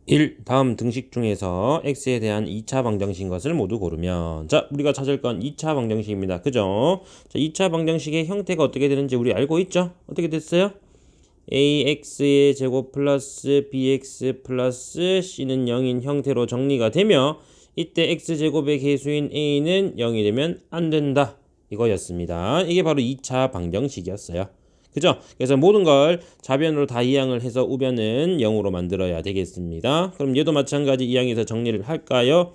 1. 다음 등식 중에서 x에 대한 2차 방정식인 것을 모두 고르면 자 우리가 찾을 건 2차 방정식입니다. 그죠? 자 2차 방정식의 형태가 어떻게 되는지 우리 알고 있죠? 어떻게 됐어요? ax의 제곱 플러스 bx 플러스 c는 0인 형태로 정리가 되며 이때 x제곱의 계수인 a는 0이 되면 안 된다. 이거였습니다. 이게 바로 2차 방정식이었어요. 그죠? 그래서 모든 걸 좌변으로 다 이항을 해서 우변은 0으로 만들어야 되겠습니다. 그럼 얘도 마찬가지 이항에서 정리를 할까요?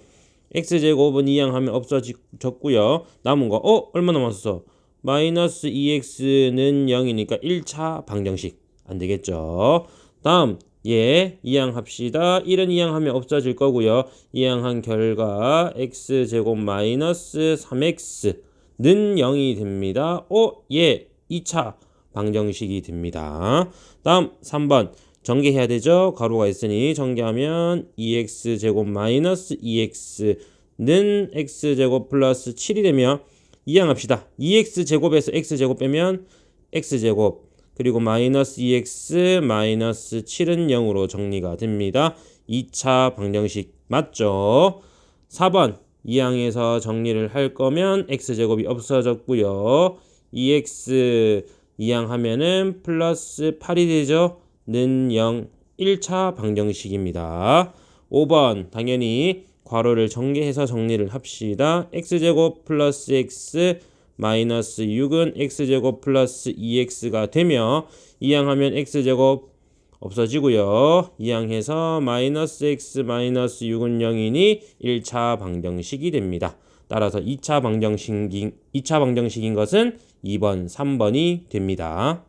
x제곱은 이항하면 없어졌고요. 남은 거 얼마 남았어? 마이너스 2x는 0이니까 1차 방정식 안 되겠죠. 다음 이항합시다. 1은 이항하면 없어질 거고요. 이항한 결과 x제곱 마이너스 3x는 0이 됩니다. 2차 방정식이 됩니다. 다음 3번 전개해야 되죠. 가로가 있으니 전개하면 2x제곱 마이너스 2x는 x제곱 플러스 7이 되며 이항합시다. 2x제곱에서 x제곱 빼면 x제곱 그리고 마이너스 2x 마이너스 7은 0으로 정리가 됩니다. 2차 방정식 맞죠? 4번 이항에서 정리를 할 거면 x제곱이 없어졌고요. 2x 이항하면은 플러스 8이 되죠. 는 0, 1차 방정식입니다. 5번 당연히 괄호를 전개해서 정리를 합시다. x제곱 플러스 x 마이너스 6은 x제곱 플러스 2x가 되며 이항하면 x제곱 없어지고요. 이항해서 마이너스 x 마이너스 6은 0이니 1차 방정식이 됩니다. 따라서 2차 방정식인 것은 2번, 3번이 됩니다.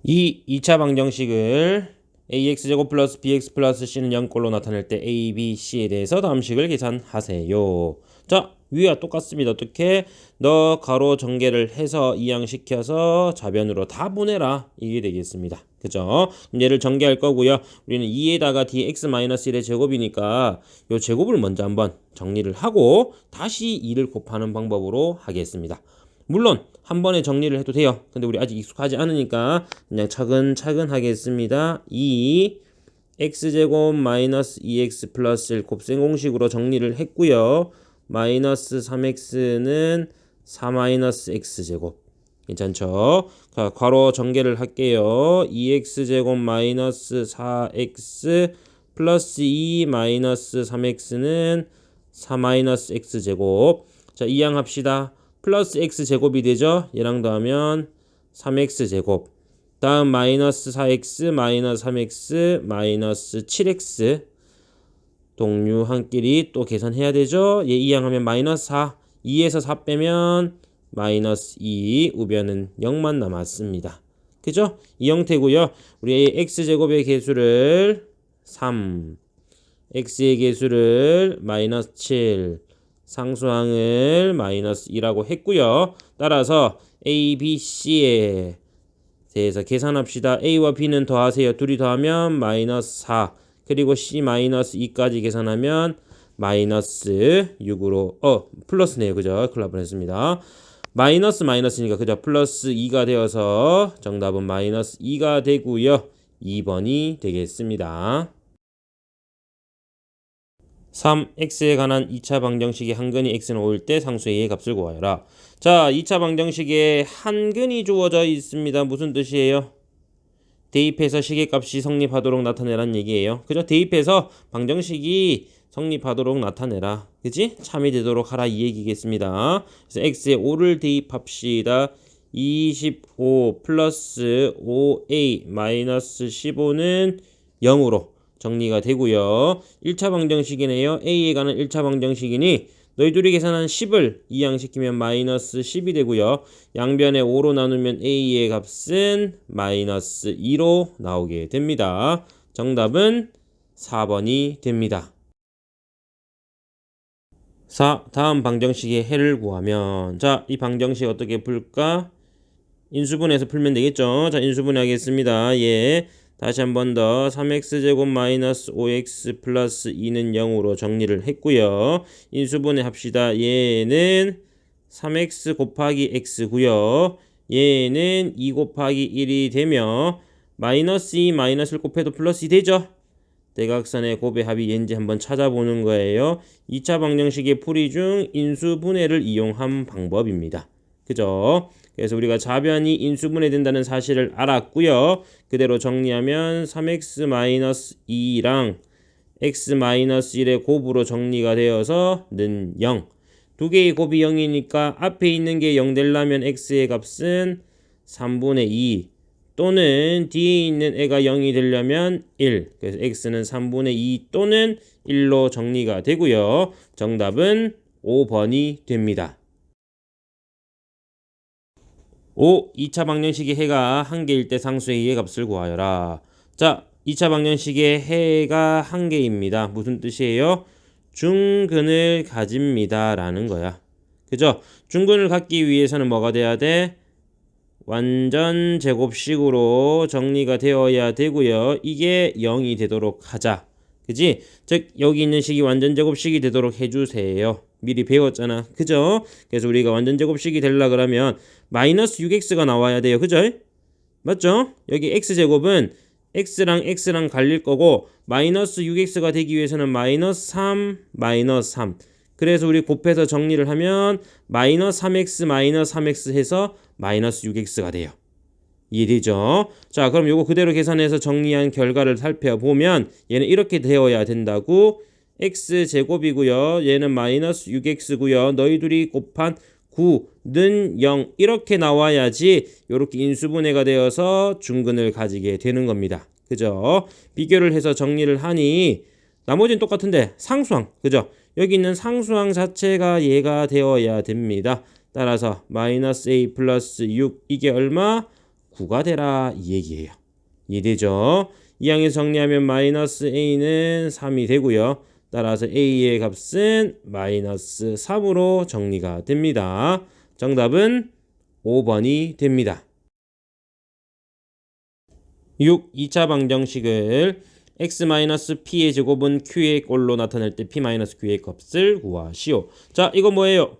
이 2차 방정식을 ax제곱 플러스 bx 플러스 c는 0꼴로 나타낼 때 a, b, c에 대해서 다음 식을 계산하세요. 자, 위와 똑같습니다. 어떻게? 너 가로 전개를 해서 이항시켜서 좌변으로 다 보내라. 이게 되겠습니다. 그죠? 그럼 얘를 전개할 거고요. 우리는 2에다가 dx-1의 제곱이니까 요 제곱을 먼저 한번 정리를 하고 다시 2를 곱하는 방법으로 하겠습니다. 물론 한 번에 정리를 해도 돼요. 근데 우리 아직 익숙하지 않으니까 그냥 차근차근 하겠습니다. 2 x제곱 마이너스 2x 플러스 1 곱셈 공식으로 정리를 했고요. 마이너스 3x는 4 마이너스 x제곱 괜찮죠? 자, 괄호 전개를 할게요. 2x제곱 마이너스 4x 플러스 2 마이너스 3x는 4 마이너스 x제곱. 자, 이항합시다. 플러스 x제곱이 되죠? 얘랑 더하면 3x제곱. 다음 마이너스 4x 마이너스 3x 마이너스 7x 동류한끼리 또 계산해야 되죠? 얘 이항하면 마이너스 4 2에서 4 빼면 마이너스 2 우변은 0만 남았습니다. 그죠? 이 형태고요. 우리 x제곱의 계수를 3 x의 계수를 마이너스 7 상수항을 마이너스 2라고 했고요. 따라서 a, b, c에 대해서 계산합시다. a와 b는 더하세요. 둘이 더하면 마이너스 4 그리고 c 마이너스 2까지 계산하면 마이너스 6으로 플러스네요. 그죠? 큰일 날 뻔했습니다. 마이너스니까 그죠? 플러스 2가 되어서 정답은 마이너스 2가 되고요. 2번이 되겠습니다. 3. x에 관한 2차 방정식의 한근이 x는 5일 때 상수 a의 값을 구하여라. 자, 2차 방정식에 한근이 주어져 있습니다. 무슨 뜻이에요? 대입해서 식의 값이 성립하도록 나타내라는 얘기예요. 그죠? 대입해서 방정식이 성립하도록 나타내라. 그지? 참이 되도록 하라 이 얘기겠습니다. 그래서 x에 5를 대입합시다. 25 플러스 5a 마이너스 15는 0으로 정리가 되고요. 1차 방정식이네요. a에 관한 1차 방정식이니 너희 둘이 계산한 10을 이항시키면 마이너스 10이 되고요. 양변에 5로 나누면 a의 값은 마이너스 2로 나오게 됩니다. 정답은 4번이 됩니다. 4. 다음 방정식의 해를 구하면 자, 이 방정식 어떻게 풀까? 인수분해해서 풀면 되겠죠. 자, 인수분해 하겠습니다. 다시 한 번 더 3x제곱 마이너스 5x 플러스 2는 0으로 정리를 했고요. 인수분해 합시다. 얘는 3x 곱하기 x고요. 얘는 2 곱하기 1이 되며 마이너스 2 마이너스 1 곱해도 플러스 2 되죠? 대각선의 곱의 합이 얘인지 한번 찾아보는 거예요. 2차 방정식의 풀이 중 인수분해를 이용한 방법입니다. 그죠? 그래서 우리가 좌변이 인수분해된다는 사실을 알았고요. 그대로 정리하면 3x-2랑 x-1의 곱으로 정리가 되어서는 0. 두 개의 곱이 0이니까 앞에 있는 게 0 되려면 x의 값은 3분의 2 또는 뒤에 있는 애가 0이 되려면 1. 그래서 x는 3분의 2 또는 1로 정리가 되고요. 정답은 5번이 됩니다. 5. 2차 방정식의 해가 한 개일 때 상수의 2의 값을 구하여라. 자, 2차 방정식의 해가 한 개입니다. 무슨 뜻이에요? 중근을 가집니다 라는 거야. 그죠? 중근을 갖기 위해서는 뭐가 돼야 돼? 완전 제곱식으로 정리가 되어야 되고요. 이게 0이 되도록 하자. 그지? 즉 여기 있는 식이 완전 제곱식이 되도록 해주세요. 미리 배웠잖아. 그죠? 그래서 우리가 완전 제곱식이 되려 그러면 마이너스 6x가 나와야 돼요. 그죠? 맞죠? 여기 x제곱은 x랑 갈릴 거고 마이너스 6x가 되기 위해서는 마이너스 3 마이너스 3. 그래서 우리 곱해서 정리를 하면 마이너스 3x 마이너스 3x 해서 마이너스 6x가 돼요. 이해되죠? 자, 그럼 요거 그대로 계산해서 정리한 결과를 살펴보면 얘는 이렇게 되어야 된다고. x제곱이고요. 얘는 마이너스 6x고요. 너희 둘이 곱한 9는 0 이렇게 나와야지 이렇게 인수분해가 되어서 중근을 가지게 되는 겁니다. 그죠? 비교를 해서 정리를 하니 나머지는 똑같은데 상수항, 그죠? 여기 있는 상수항 자체가 얘가 되어야 됩니다. 따라서 마이너스 a 플러스 6 이게 얼마? 9가 되라 이 얘기예요. 이해되죠? 이 항에서 정리하면 마이너스 a는 3이 되고요. 따라서 a의 값은 마이너스 3으로 정리가 됩니다. 정답은 5번이 됩니다. 6. 2차 방정식을 x-p의 제곱은 q의 꼴로 나타낼 때 p-q의 값을 구하시오. 자, 이거 뭐예요?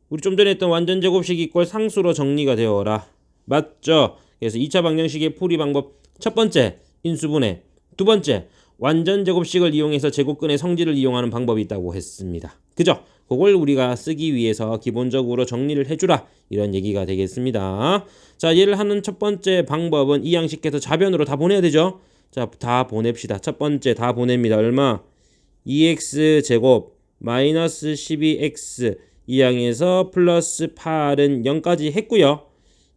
우리 좀 전에 했던 완전 제곱식 이꼴 상수로 정리가 되어라. 맞죠? 그래서 2차 방정식의 풀이 방법 첫 번째 인수분해, 두 번째 완전 제곱식을 이용해서 제곱근의 성질을 이용하는 방법이 있다고 했습니다. 그죠? 그걸 우리가 쓰기 위해서 기본적으로 정리를 해주라 이런 얘기가 되겠습니다. 자, 얘를 하는 첫 번째 방법은 이 양식에서 좌변으로 다 보내야 되죠? 자, 다 보냅시다. 첫 번째 다 보냅니다. 얼마? 2x 제곱 마이너스 12x 이 항에서 플러스 8은 0까지 했고요.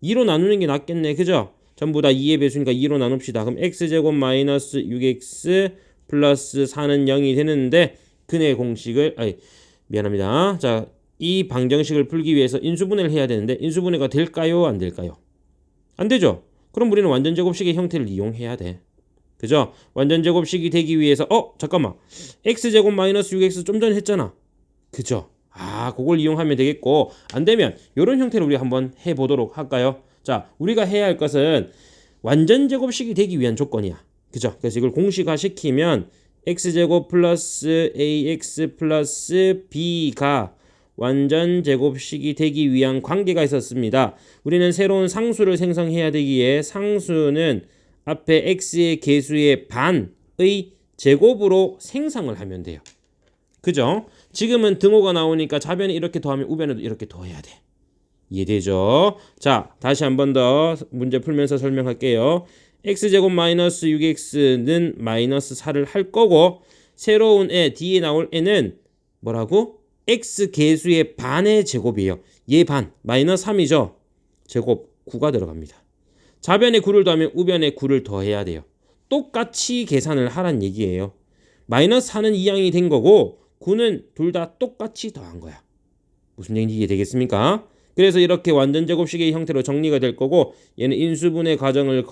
2로 나누는 게 낫겠네. 그죠? 전부 다 2의 배수니까 2로 나눕시다. 그럼 x제곱 마이너스 6x 플러스 4는 0이 되는데 근의 공식을 미안합니다. 자, 이 방정식을 풀기 위해서 인수분해를 해야 되는데 인수분해가 될까요? 안 될까요? 안 되죠? 그럼 우리는 완전 제곱식의 형태를 이용해야 돼. 그죠? 완전 제곱식이 되기 위해서 잠깐만. x제곱 마이너스 6x 좀 전에 했잖아. 그죠? 그걸 이용하면 되겠고 안 되면 이런 형태로 우리 한번 해보도록 할까요? 자, 우리가 해야 할 것은 완전 제곱식이 되기 위한 조건이야. 그죠? 그래서 이걸 공식화 시키면 x제곱 플러스 ax 플러스 b가 완전 제곱식이 되기 위한 관계가 있었습니다. 우리는 새로운 상수를 생성해야 되기에 상수는 앞에 x의 개수의 반의 제곱으로 생성을 하면 돼요. 그죠? 지금은 등호가 나오니까 좌변에 이렇게 더하면 우변에도 이렇게 더해야 돼. 이해되죠? 자, 다시 한 번 더 문제 풀면서 설명할게요. x제곱 마이너스 6x는 마이너스 4를 할 거고 새로운 애 뒤에 나올 애는 뭐라고? x 개수의 반의 제곱이에요. 얘 반 마이너스 3이죠. 제곱 9가 들어갑니다. 좌변에 9를 더하면 우변에 9를 더해야 돼요. 똑같이 계산을 하란 얘기예요. 마이너스 4는 2항이 된 거고 9는 둘 다 똑같이 더한 거야. 무슨 얘기인지 이해되겠습니까? 그래서 이렇게 완전 제곱식의 형태로 정리가 될 거고 얘는 인수분해 과정을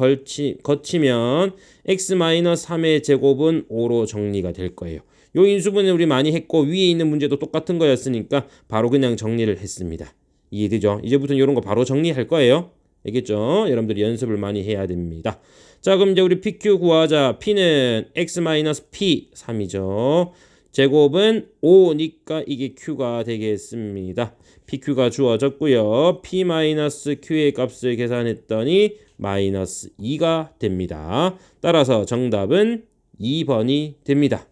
거치면 x-3의 제곱은 5로 정리가 될 거예요. 요 인수분해 우리 많이 했고 위에 있는 문제도 똑같은 거였으니까 바로 그냥 정리를 했습니다. 이해되죠? 이제부터는 이런 거 바로 정리할 거예요. 알겠죠? 여러분들이 연습을 많이 해야 됩니다. 자, 그럼 이제 우리 PQ 구하자. P는 x-p 3이죠. 제곱은 5니까 이게 Q가 되겠습니다. PQ가 주어졌고요. P-Q의 값을 계산했더니 마이너스 2가 됩니다. 따라서 정답은 2번이 됩니다.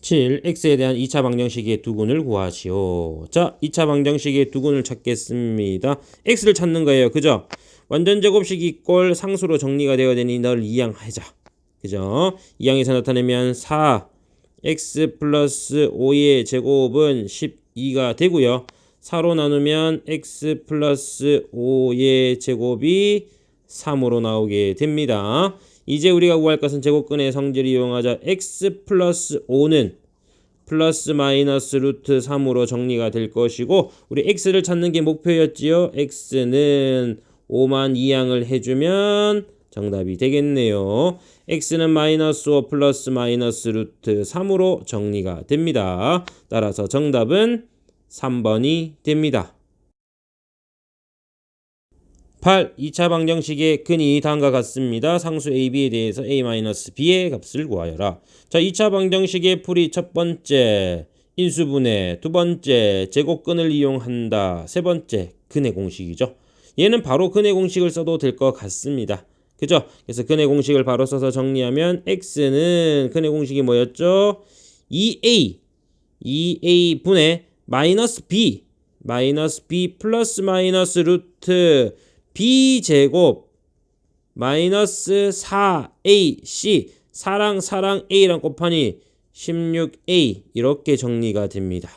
7. x에 대한 2차 방정식의 두근을 구하시오. 자, 2차 방정식의 두근을 찾겠습니다. x를 찾는 거예요. 그죠? 완전 제곱식 이꼴 상수로 정리가 되어야 되니 널 이항하자. 그죠? 이항에서 나타내면 4 x 플러스 5의 제곱은 12가 되고요. 4로 나누면 x 플러스 5의 제곱이 3으로 나오게 됩니다. 이제 우리가 구할 것은 제곱근의 성질을 이용하자. x 플러스 5는 플러스 마이너스 루트 3으로 정리가 될 것이고, 우리 x를 찾는 게 목표였지요. x는 5만 이항을 해주면 정답이 되겠네요. x는 마이너스 5 플러스 마이너스 루트 3으로 정리가 됩니다. 따라서 정답은 3번이 됩니다. 8. 2차 방정식의 근이 다음과 같습니다. 상수 a, b에 대해서 a-b의 값을 구하여라. 자, 2차 방정식의 풀이 첫 번째 인수분해, 두 번째 제곱근을 이용한다, 세 번째 근의 공식이죠. 얘는 바로 근의 공식을 써도 될 것 같습니다. 그죠? 그래서 근의 공식을 바로 써서 정리하면 x는 근의 공식이 뭐였죠? 2a 분의 마이너스 b 플러스 마이너스 루트 b제곱 마이너스 4ac 사랑 a랑 곱하니 16a 이렇게 정리가 됩니다.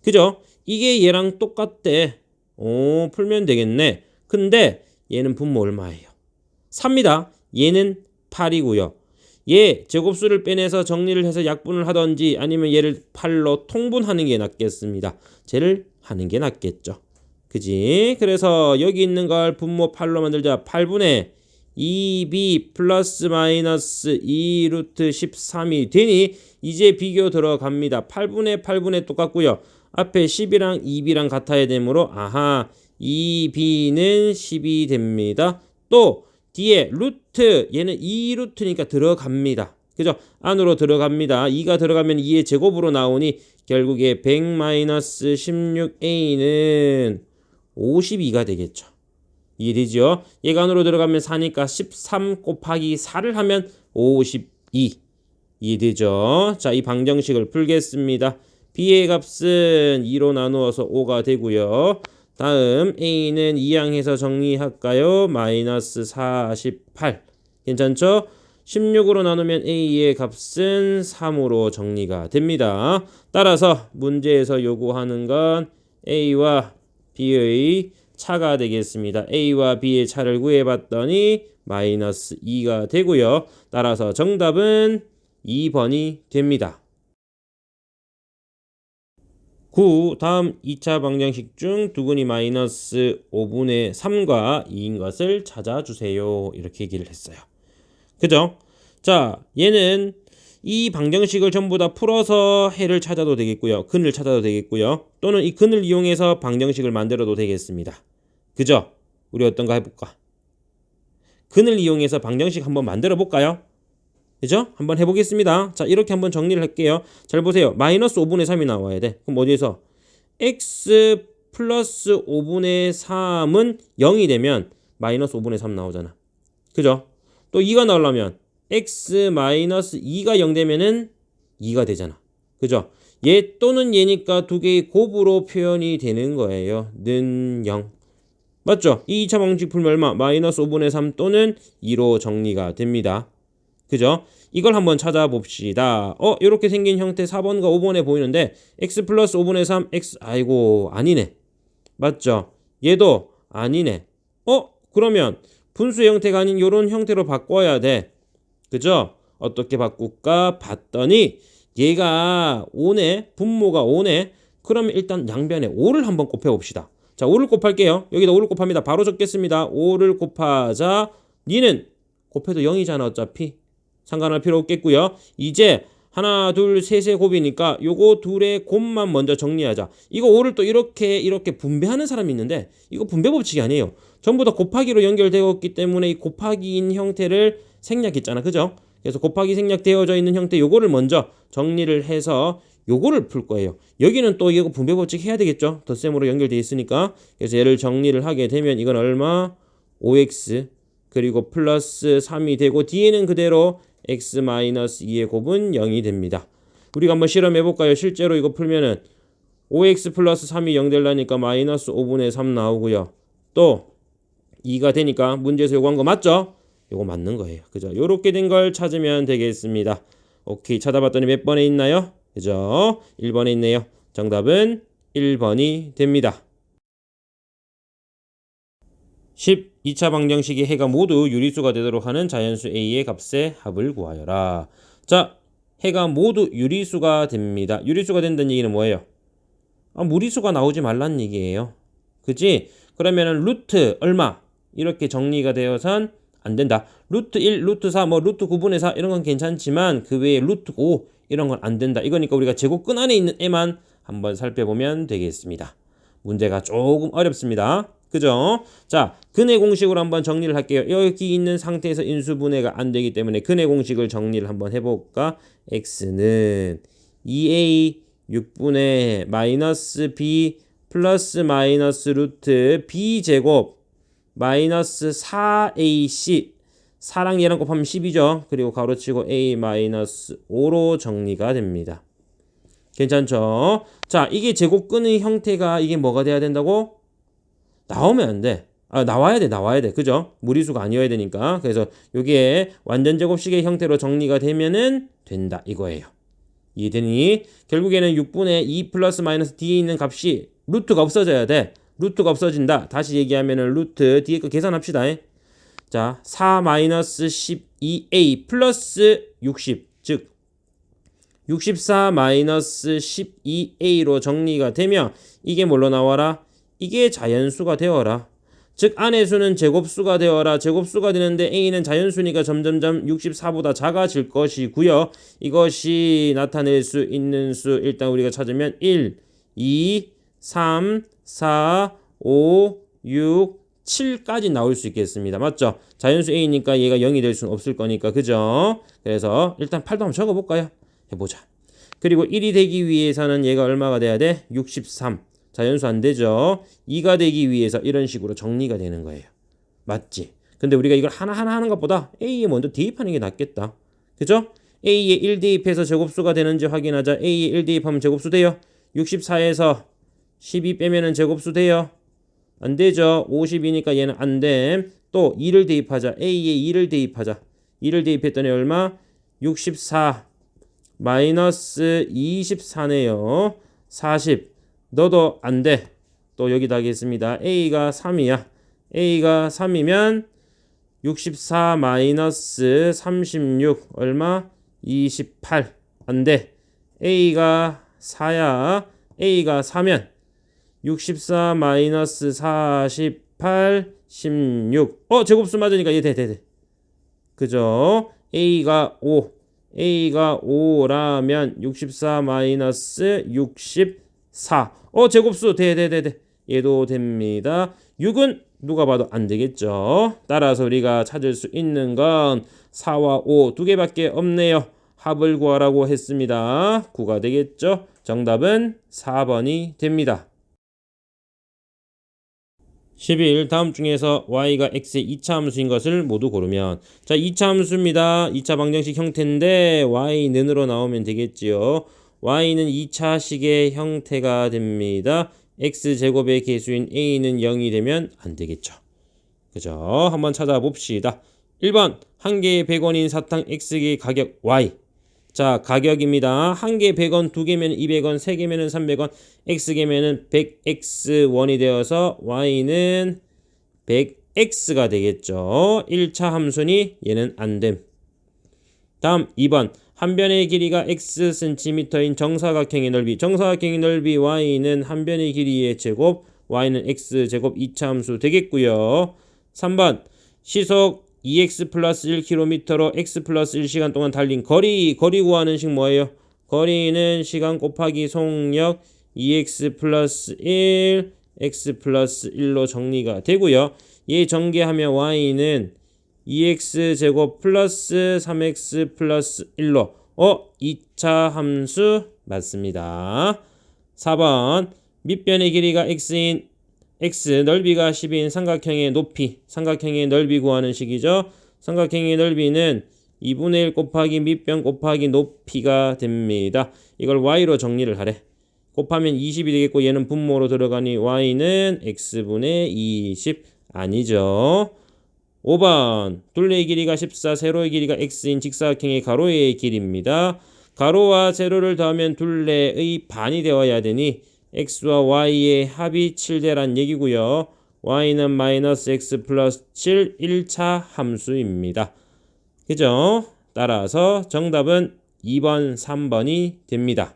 그죠? 이게 얘랑 똑같대. 오, 풀면 되겠네. 근데 얘는 분모 얼마예요? 3입니다. 얘는 8이고요. 얘 제곱수를 빼내서 정리를 해서 약분을 하던지 아니면 얘를 8로 통분하는 게 낫겠습니다. 쟤를 하는 게 낫겠죠. 그지? 그래서 여기 있는 걸 분모 8로 만들자. 8분의 2b 플러스 마이너스 2 루트 13이 되니 이제 비교 들어갑니다. 8분의 똑같고요. 앞에 10이랑 2b랑 같아야 되므로 아하 2b는 10이 됩니다. 또 뒤에 루트 얘는 2루트니까 들어갑니다. 그죠? 안으로 들어갑니다. 2가 들어가면 2의 제곱으로 나오니 결국에 100-16a는 52가 되겠죠. 이해되죠? 얘가 안으로 들어가면 4니까 13 곱하기 4를 하면 52. 이해되죠? 자, 이 방정식을 풀겠습니다. b의 값은 2로 나누어서 5가 되고요. 다음 a는 이항해서 정리할까요? 마이너스 48. 괜찮죠? 16으로 나누면 a의 값은 3으로 정리가 됩니다. 따라서 문제에서 요구하는 건 a와 b의 차가 되겠습니다. a와 b의 차를 구해봤더니 마이너스 2가 되고요. 따라서 정답은 2번이 됩니다. 9. 다음 2차 방정식 중 두근이 마이너스 5분의 3과 2인 것을 찾아주세요. 이렇게 얘기를 했어요. 그죠? 자, 얘는 이 방정식을 전부 다 풀어서 해를 찾아도 되겠고요. 근을 찾아도 되겠고요. 또는 이 근을 이용해서 방정식을 만들어도 되겠습니다. 그죠? 우리 어떤 거 해볼까? 근을 이용해서 방정식 한번 만들어 볼까요? 그죠? 한번 해보겠습니다. 자, 이렇게 한번 정리를 할게요. 잘 보세요. 마이너스 5분의 3이 나와야 돼. 그럼 어디에서? x 플러스 5분의 3은 0이 되면 마이너스 5분의 3 나오잖아. 그죠? 또 2가 나오려면 x 마이너스 2가 0 되면은 2가 되잖아. 그죠? 얘 또는 얘니까 두 개의 곱으로 표현이 되는 거예요. 는 0. 맞죠? 이 2차 방정식 풀면 얼마? 마이너스 5분의 3 또는 2로 정리가 됩니다. 그죠? 이걸 한번 찾아봅시다. 이렇게 생긴 형태 4번과 5번에 보이는데 x 플러스 5분의 3 x 아이고 아니네. 맞죠? 얘도 아니네. 그러면 분수의 형태가 아닌 이런 형태로 바꿔야 돼. 그죠? 어떻게 바꿀까 봤더니 얘가 5네. 분모가 5네. 그러면 일단 양변에 5를 한번 곱해봅시다. 자, 5를 곱할게요. 여기다 5를 곱합니다. 바로 적겠습니다. 5를 곱하자. 니는 곱해도 0이잖아 어차피. 상관할 필요 없겠고요. 이제 하나, 둘, 셋의 곱이니까 요거 둘의 곱만 먼저 정리하자. 이거 5를 또 이렇게 분배하는 사람이 있는데 이거 분배 법칙이 아니에요. 전부 다 곱하기로 연결되어 있기 때문에 이 곱하기인 형태를 생략했잖아. 그죠? 그래서 곱하기 생략되어져 있는 형태 요거를 먼저 정리를 해서 요거를 풀 거예요. 여기는 또 이거 분배 법칙 해야 되겠죠. 덧셈으로 연결되어 있으니까. 그래서 얘를 정리를 하게 되면 이건 얼마? 5x 그리고 플러스 3이 되고 뒤에는 그대로 x-2의 곱은 0이 됩니다. 우리가 한번 실험해 볼까요? 실제로 이거 풀면은 5x 플러스 3이 0 되려니까 마이너스 5분의 3 나오고요. 또 2가 되니까 문제에서 요거 한 거 맞죠? 요거 맞는 거예요. 그죠? 요렇게 된 걸 찾으면 되겠습니다. 오케이. 찾아봤더니 몇 번에 있나요? 그죠? 1번에 있네요. 정답은 1번이 됩니다. 12차 방정식의 해가 모두 유리수가 되도록 하는 자연수 A의 값의 합을 구하여라. 자, 해가 모두 유리수가 됩니다. 유리수가 된다는 얘기는 뭐예요? 무리수가 나오지 말란 얘기예요. 그치? 그러면은 루트 얼마? 이렇게 정리가 되어선 안 된다. 루트 1, 루트 4, 루트 9분의 4 이런 건 괜찮지만 그 외에 루트 5 이런 건 안 된다. 이거니까 우리가 제곱근 안에 있는 애만 한번 살펴보면 되겠습니다. 문제가 조금 어렵습니다. 그죠? 자, 근의 공식으로 한번 정리를 할게요. 여기 있는 상태에서 인수분해가 안 되기 때문에 근의 공식을 정리를 한번 해볼까? x는 2a 6분의 마이너스 b 플러스 마이너스 루트 b 제곱 마이너스 4ac 4랑 얘랑 곱하면 10이죠. 그리고 가로치고 a 마이너스 5로 정리가 됩니다. 괜찮죠? 자, 이게 제곱근의 형태가 이게 뭐가 돼야 된다고? 나오면 안 돼. 나와야 돼. 그죠? 무리수가 아니어야 되니까. 그래서 이게 완전 제곱식의 형태로 정리가 되면은 된다. 이거예요. 이해되니? 결국에는 6분의 2 플러스 마이너스 뒤에 있는 값이 루트가 없어져야 돼. 루트가 없어진다. 다시 얘기하면은 루트 뒤에 거 계산합시다. 자, 4 마이너스 12a 플러스 60. 즉 64 마이너스 12a로 정리가 되면 이게 뭘로 나와라? 이게 자연수가 되어라. 즉 안의 수는 제곱수가 되어라. 제곱수가 되는데 a는 자연수니까 점점점 64보다 작아질 것이고요. 이것이 나타낼 수 있는 수 일단 우리가 찾으면 1, 2, 3, 4, 5, 6, 7까지 나올 수 있겠습니다. 맞죠? 자연수 a니까 얘가 0이 될 수는 없을 거니까. 그죠? 그래서 일단 8도 한번 적어볼까요? 해보자. 그리고 1이 되기 위해서는 얘가 얼마가 돼야 돼? 63. 자연수 안 되죠. 2가 되기 위해서 이런 식으로 정리가 되는 거예요. 맞지? 근데 우리가 이걸 하나하나 하는 것보다 A에 먼저 대입하는 게 낫겠다. 그죠? A에 1 대입해서 제곱수가 되는지 확인하자. A에 1 대입하면 제곱수 돼요. 64에서 12 빼면은 제곱수 돼요. 안 되죠. 50이니까 얘는 안 됨. 또 2를 대입하자. A에 2를 대입하자. 2를 대입했더니 얼마? 64 마이너스 24네요. 40 너도 안 돼. 또 여기다 하겠습니다. A가 3이야. A가 3이면 64 마이너스 36 얼마? 28 안 돼. A가 4야. A가 4면 64 마이너스 48 16 제곱수 맞으니까 얘 돼. 그죠? A가 5 A가 5라면 64 마이너스 64 제곱수 돼. 얘도 됩니다. 6은 누가 봐도 안 되겠죠. 따라서 우리가 찾을 수 있는 건 4와 5 두 개밖에 없네요. 합을 구하라고 했습니다. 9가 되겠죠. 정답은 4번이 됩니다. 11. 다음 중에서 y가 x의 2차 함수인 것을 모두 고르면 자 2차 함수입니다. 2차 방정식 형태인데 y는으로 나오면 되겠지요. y는 2차식의 형태가 됩니다. x제곱의 개수인 a는 0이 되면 안 되겠죠. 그죠? 한번 찾아봅시다. 1번 한 개에 100원인 사탕 x의 가격 y. 자 가격입니다. 한 개 100원, 두 개면 200원, 세 개면 300원, x개면 100x원이 되어서 y는 100x가 되겠죠. 1차 함수니 얘는 안됨. 다음 2번 한 변의 길이가 xcm인 정사각형의 넓이. 정사각형의 넓이 y는 한 변의 길이의 제곱, y는 x제곱 2차 함수 되겠고요. 3번 시속 2x 플러스 1km로 x 플러스 1시간 동안 달린 거리 구하는 식 뭐예요? 거리는 시간 곱하기 속력 2x 플러스 1 x 플러스 1로 정리가 되고요. 얘 전개하면 y는 2x제곱 플러스 3x 플러스 1로 2차 함수 맞습니다. 4번 밑변의 길이가 x인 x 넓이가 10인 삼각형의 높이, 삼각형의 넓이 구하는 식이죠. 삼각형의 넓이는 2분의 1 곱하기 밑변 곱하기 높이가 됩니다. 이걸 y로 정리를 하래. 곱하면 20이 되겠고 얘는 분모로 들어가니 y는 x분의 20 아니죠. 5번 둘레의 길이가 14, 세로의 길이가 x인 직사각형의 가로의 길이입니다. 가로와 세로를 더하면 둘레의 반이 되어야 되니 x와 y의 합이 7대란 얘기고요. y는 마이너스 x 플러스 7 1차 함수입니다. 그죠? 따라서 정답은 2번, 3번이 됩니다.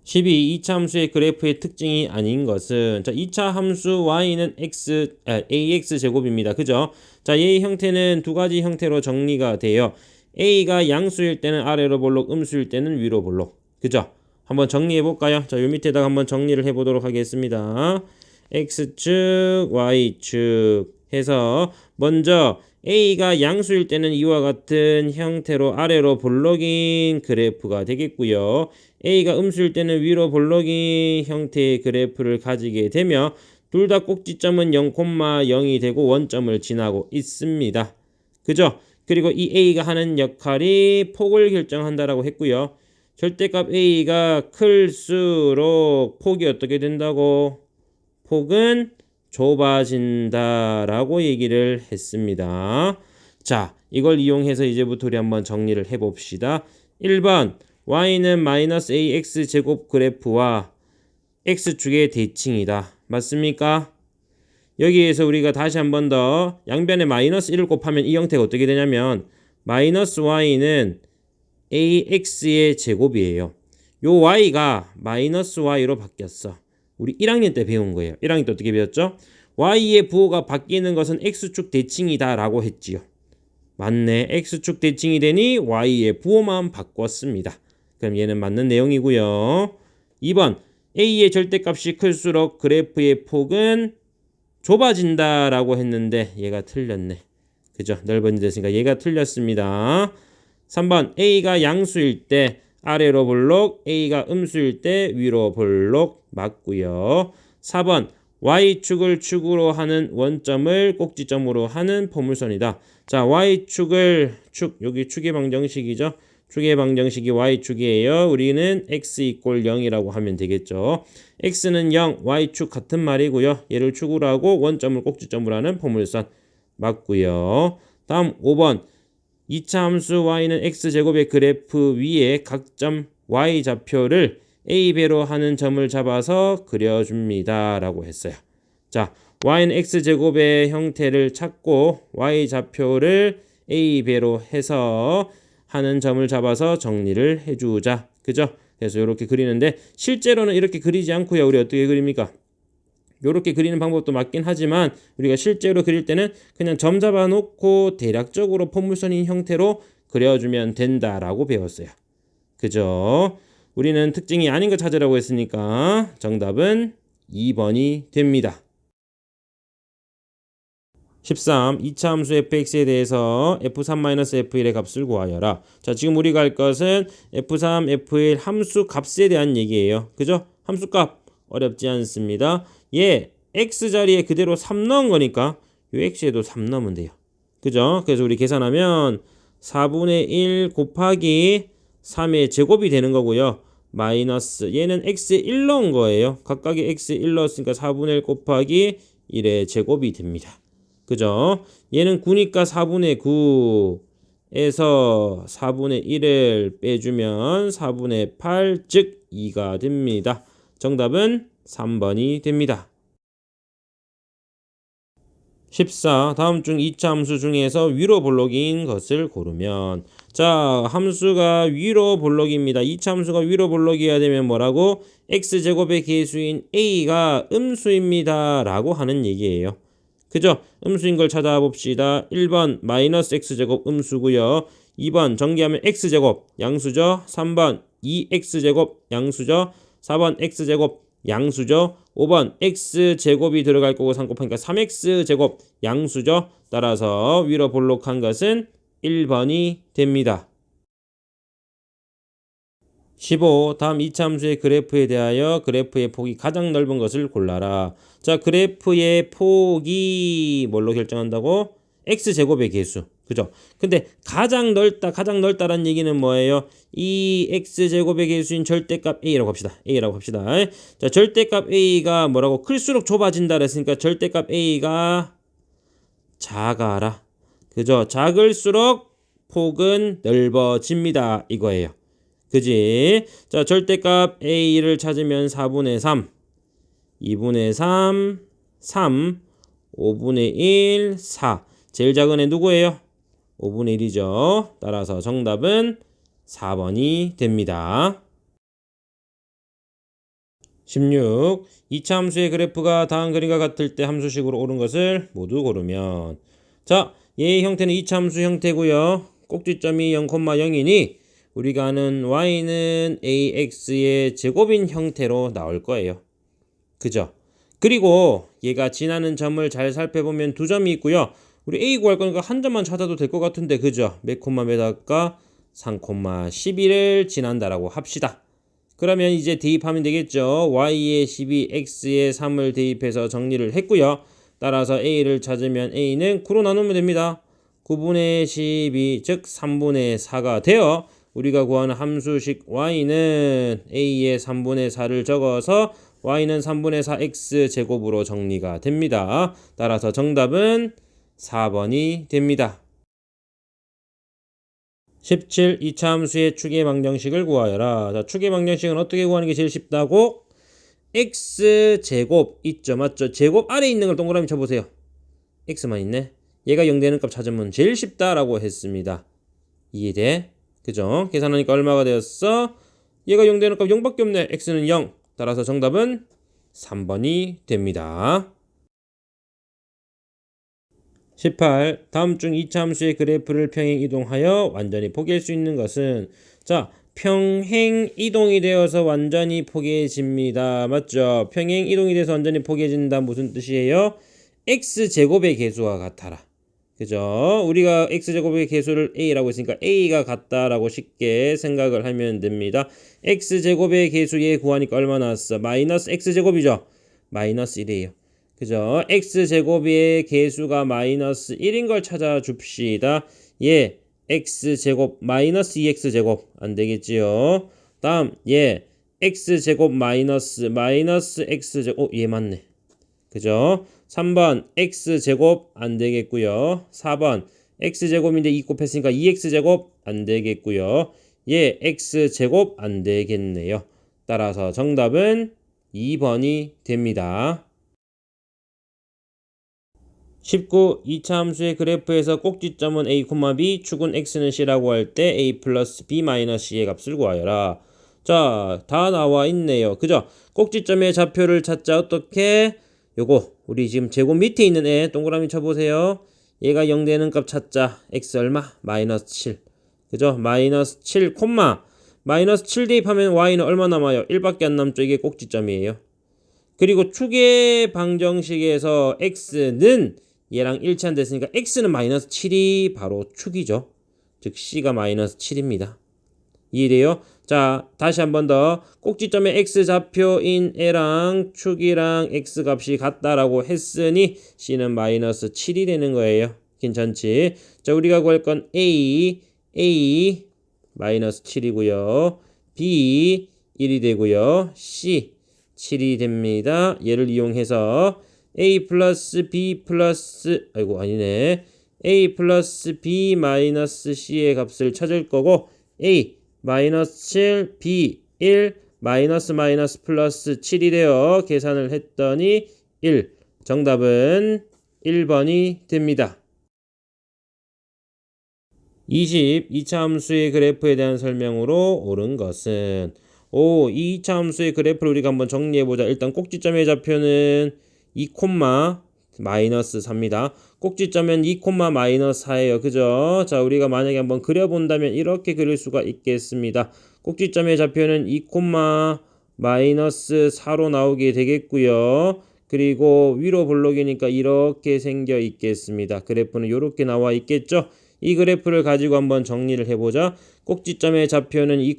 12. 2차 함수의 그래프의 특징이 아닌 것은 자 2차 함수 y는 ax 제곱입니다. 그죠? 자 얘의 형태는 두 가지 형태로 정리가 돼요. a가 양수일 때는 아래로 볼록, 음수일 때는 위로 볼록. 그죠? 한번 정리해 볼까요? 자, 요 밑에다가 한번 정리를 해 보도록 하겠습니다. x축, y축 해서 먼저 a가 양수일 때는 이와 같은 형태로 아래로 볼록인 그래프가 되겠고요. a가 음수일 때는 위로 볼록인 형태의 그래프를 가지게 되며 둘 다 꼭지점은 0,0이 되고 원점을 지나고 있습니다. 그죠? 그리고 이 a가 하는 역할이 폭을 결정한다라고 했고요. 절대값 a가 클수록 폭이 어떻게 된다고? 폭은 좁아진다라고 얘기를 했습니다. 자, 이걸 이용해서 이제부터 우리 한번 정리를 해봅시다. 1번 y는 마이너스 ax 제곱 그래프와 x축의 대칭이다. 맞습니까? 여기에서 우리가 다시 한 번 더 양변에 마이너스 1을 곱하면 이 형태가 어떻게 되냐면 마이너스 y는 ax의 제곱이에요. 요 y가 마이너스 y로 바뀌었어. 우리 1학년 때 배운 거예요. 1학년 때 어떻게 배웠죠? y의 부호가 바뀌는 것은 x축 대칭이다 라고 했지요. 맞네. x축 대칭이 되니 y의 부호만 바꿨습니다. 그럼 얘는 맞는 내용이고요. 2번 a의 절대값이 클수록 그래프의 폭은 좁아진다 라고 했는데 얘가 틀렸네. 그죠? 넓어진 됐으니까 얘가 틀렸습니다. 3번 a가 양수일 때 아래로 볼록, a가 음수일 때 위로 볼록 맞고요. 4번 y축을 축으로 하는 원점을 꼭지점으로 하는 포물선이다. 자, y축을 여기 축의 방정식이죠. 축의 방정식이 y축이에요. 우리는 x 이꼴 0이라고 하면 되겠죠. x는 0, y축 같은 말이고요. 얘를 축으로 하고 원점을 꼭지점으로 하는 포물선 맞고요. 다음 5번 2차 함수 y는 x제곱의 그래프 위에 각 점 y좌표를 a배로 하는 점을 잡아서 그려줍니다 라고 했어요. 자, y는 x제곱의 형태를 찾고 y좌표를 a배로 해서 하는 점을 잡아서 정리를 해주자. 그죠? 그래서 이렇게 그리는데 실제로는 이렇게 그리지 않고요. 우리 어떻게 그립니까? 이렇게 그리는 방법도 맞긴 하지만 우리가 실제로 그릴 때는 그냥 점 잡아 놓고 대략적으로 포물선인 형태로 그려주면 된다라고 배웠어요. 그죠? 우리는 특징이 아닌 거 찾으라고 했으니까 정답은 2번이 됩니다. 13. 2차 함수 fx에 대해서 f3-f1의 값을 구하여라. 자, 지금 우리가 할 것은 f3, f1 함수 값에 대한 얘기예요. 그죠? 함수 값 어렵지 않습니다. 얘 x 자리에 그대로 3 넣은 거니까 요 x에도 3 넣으면 돼요. 그죠? 그래서 우리 계산하면 4분의 1 곱하기 3의 제곱이 되는 거고요. 마이너스 얘는 x에 1 넣은 거예요. 각각의 x에 1 넣었으니까 4분의 1 곱하기 1의 제곱이 됩니다. 그죠? 얘는 9니까 4분의 9에서 4분의 1을 빼주면 4분의 8, 즉 2가 됩니다. 정답은 3번이 됩니다. 14. 다음 중 2차 함수 중에서 위로 볼록인 것을 고르면 자, 함수가 위로 볼록입니다. 2차 함수가 위로 볼록이어야 되면 뭐라고? x제곱의 계수인 a가 음수입니다 라고 하는 얘기예요. 그죠? 음수인 걸 찾아봅시다. 1번 마이너스 x제곱 음수고요. 2번 전개하면 x제곱 양수죠. 3번 2x제곱 양수죠. 4번 x제곱 양수죠. 5번 x제곱이 들어갈 거고 3 곱하니까 3x제곱 양수죠. 따라서 위로 볼록한 것은 1번이 됩니다. 15. 다음 이차함수의 그래프에 대하여 그래프의 폭이 가장 넓은 것을 골라라. 자, 그래프의 폭이 뭘로 결정한다고? x제곱의 개수. 그죠? 근데 가장 넓다라는 얘기는 뭐예요? 이 x제곱의 개수인 절대값 a라고 합시다. a라고 합시다. 자, 절대값 a가 뭐라고? 클수록 좁아진다 그랬으니까 절대값 a가 작아라. 그죠? 작을수록 폭은 넓어집니다. 이거예요. 그지? 자, 절대값 a를 찾으면 4분의 3, 2분의 3, 3, 5분의 1, 4. 제일 작은 애 누구예요? 5분의 1이죠. 따라서 정답은 4번이 됩니다. 16. 2차 함수의 그래프가 다음 그림과 같을 때 함수식으로 오른 것을 모두 고르면. 자, 얘의 형태는 2차 함수 형태고요. 꼭지점이 0,0이니 우리가 아는 y는 ax의 제곱인 형태로 나올 거예요. 그죠? 그리고 얘가 지나는 점을 잘 살펴보면 두 점이 있고요. 우리 a 구할 거니까 한 점만 찾아도 될 것 같은데 그죠? 몇 콤마 몇 할까? 3,11을 지난다라고 합시다. 그러면 이제 대입하면 되겠죠. y에 12, x에 3을 대입해서 정리를 했고요. 따라서 a를 찾으면 a는 9로 나누면 됩니다. 9분의 12, 즉 3분의 4가 되어 우리가 구하는 함수식 y는 a의 3분의 4를 적어서 y는 3분의 4 x제곱으로 정리가 됩니다. 따라서 정답은 4번이 됩니다. 17. 2차 함수의 추계 방정식을 구하여라. 자, 추계 방정식은 어떻게 구하는 게 제일 쉽다고? x제곱 있죠. 맞죠? 제곱 아래 있는 걸 동그라미 쳐보세요. x만 있네. 얘가 0 되는 값 찾으면 제일 쉽다라고 했습니다. 이해돼? 그죠? 계산하니까 얼마가 되었어? 얘가 0 되는 값 0밖에 없네. x는 0. 따라서 정답은 3번이 됩니다. 18. 다음 중 2차 함수의 그래프를 평행 이동하여 완전히 포개할 수 있는 것은 자, 평행 이동이 되어서 완전히 포개집니다. 맞죠? 평행 이동이 돼서 완전히 포개진다 무슨 뜻이에요? x제곱의 개수와 같아라. 그죠? 우리가 x제곱의 개수를 a라고 했으니까 a가 같다라고 쉽게 생각을 하면 됩니다. x제곱의 개수 얘 구하니까 얼마 나왔어? 마이너스 x제곱이죠? 마이너스 1이에요. 그죠? x제곱의 개수가 마이너스 1인 걸 찾아줍시다. 예, x제곱 마이너스 2x제곱 안 되겠지요? 다음, 예, x제곱 마이너스 x제곱, 얘 맞네. 그죠? 3번 x제곱 안 되겠고요. 4번 x제곱인데 2 곱했으니까 2x제곱 안 되겠고요. 예, x제곱 안 되겠네요. 따라서 정답은 2번이 됩니다. 19. 2차 함수의 그래프에서 꼭지점은 a, b, 축은 x는 c라고 할 때 a 플러스 b 마이너스 c의 값을 구하여라. 자, 다 나와 있네요. 그죠? 꼭지점의 좌표를 찾자. 어떻게? 요거 우리 지금 제곱 밑에 있는 애 동그라미 쳐보세요. 얘가 0 되는 값 찾자. x 얼마? 마이너스 7. 그죠? 마이너스 7, 마이너스 7 대입하면 y는 얼마 남아요? 1밖에 안 남죠. 이게 꼭지점이에요. 그리고 축의 방정식에서 x는 얘랑 일치한댔으니까 x는 마이너스 7이 바로 축이죠. 즉 c가 마이너스 7입니다. 이해돼요? 자, 다시 한 번 더. 꼭지점의 x좌표인 애랑 축이랑 x값이 같다라고 했으니 c는 마이너스 7이 되는 거예요. 괜찮지? 자, 우리가 구할 건 a 마이너스 7이고요. b 1이 되고요. c 7이 됩니다. 얘를 이용해서 a 플러스 b 플러스 a 플러스 b 마이너스 c의 값을 찾을 거고 a 마이너스 7, b 1, 마이너스 플러스 7이 되어 계산을 했더니 1. 정답은 1번이 됩니다. 20. 2차 함수의 그래프에 대한 설명으로 옳은 것은 이 2차 함수의 그래프를 우리가 한번 정리해보자. 일단 꼭지점의 좌표는 2, 마이너스 4입니다. 꼭지점은 2, 마이너스 4예요. 그죠? 자, 우리가 만약에 한번 그려본다면 이렇게 그릴 수가 있겠습니다. 꼭지점의 좌표는 2, 마이너스 4로 나오게 되겠고요. 그리고 위로 블록이니까 이렇게 생겨 있겠습니다. 그래프는 이렇게 나와 있겠죠. 이 그래프를 가지고 한번 정리를 해보자. 꼭지점의 좌표는 2,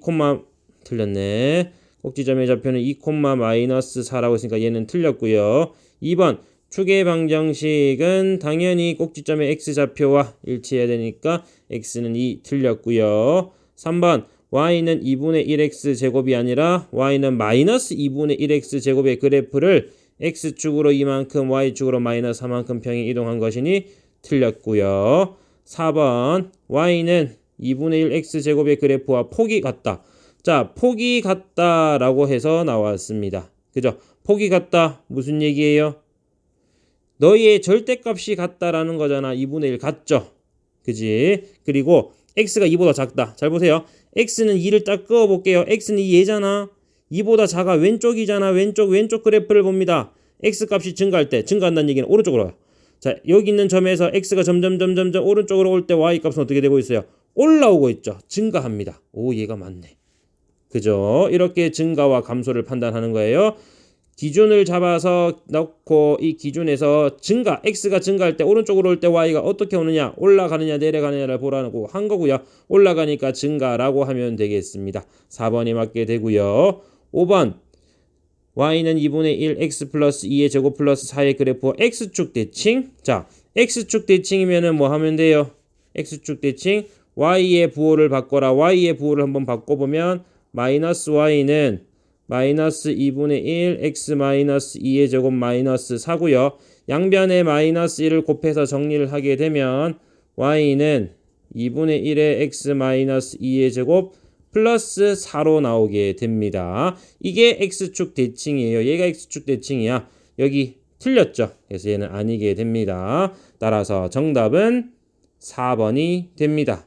틀렸네. 꼭지점의 좌표는 2, 마이너스 4라고 했으니까 얘는 틀렸고요. 2번 축의 방정식은 당연히 꼭지점의 x좌표와 일치해야 되니까 x는 2 틀렸고요. 3번 y는 2분의 1x 제곱이 아니라 y는 마이너스 2분의 1x 제곱의 그래프를 x축으로 이만큼 y축으로 마이너스 4만큼 평행 이동한 것이니 틀렸고요. 4번 y는 2분의 1 x제곱의 그래프와 폭이 같다. 자, 폭이 같다라고 해서 나왔습니다. 그죠? 폭이 같다. 무슨 얘기예요? 너희의 절대값이 같다라는 거잖아. 2분의 1 같죠? 그지? 그리고 x가 2보다 작다. 잘 보세요. x는 2를 딱 그어볼게요. x는 2 얘잖아. 2보다 작아. 왼쪽이잖아. 왼쪽 그래프를 봅니다. x 값이 증가할 때, 증가한다는 얘기는 오른쪽으로 와요. 자, 여기 있는 점에서 x가 점점 오른쪽으로 올 때 y 값은 어떻게 되고 있어요? 올라오고 있죠. 증가합니다. 오, 얘가 맞네. 그죠? 이렇게 증가와 감소를 판단하는 거예요. 기준을 잡아서 넣고 이 기준에서 증가, x가 증가할 때 오른쪽으로 올 때 y가 어떻게 오느냐, 올라가느냐 내려가느냐를 보라고 한 거고요. 올라가니까 증가라고 하면 되겠습니다. 4번이 맞게 되고요. 5번 y는 2분의 1 x 플러스 2의 제곱 플러스 4의 그래프 x축 대칭. 자, x축 대칭이면은 뭐 하면 돼요? x축 대칭 y의 부호를 바꿔라. y의 부호를 한번 바꿔보면 마이너스 y는 마이너스 2분의 1 x 마이너스 2의 제곱 마이너스 4고요. 양변에 마이너스 1을 곱해서 정리를 하게 되면 y는 2분의 1의 x 마이너스 2의 제곱 플러스 4로 나오게 됩니다. 이게 x축 대칭이에요. 얘가 x축 대칭이야. 여기 틀렸죠. 그래서 얘는 아니게 됩니다. 따라서 정답은 4번이 됩니다.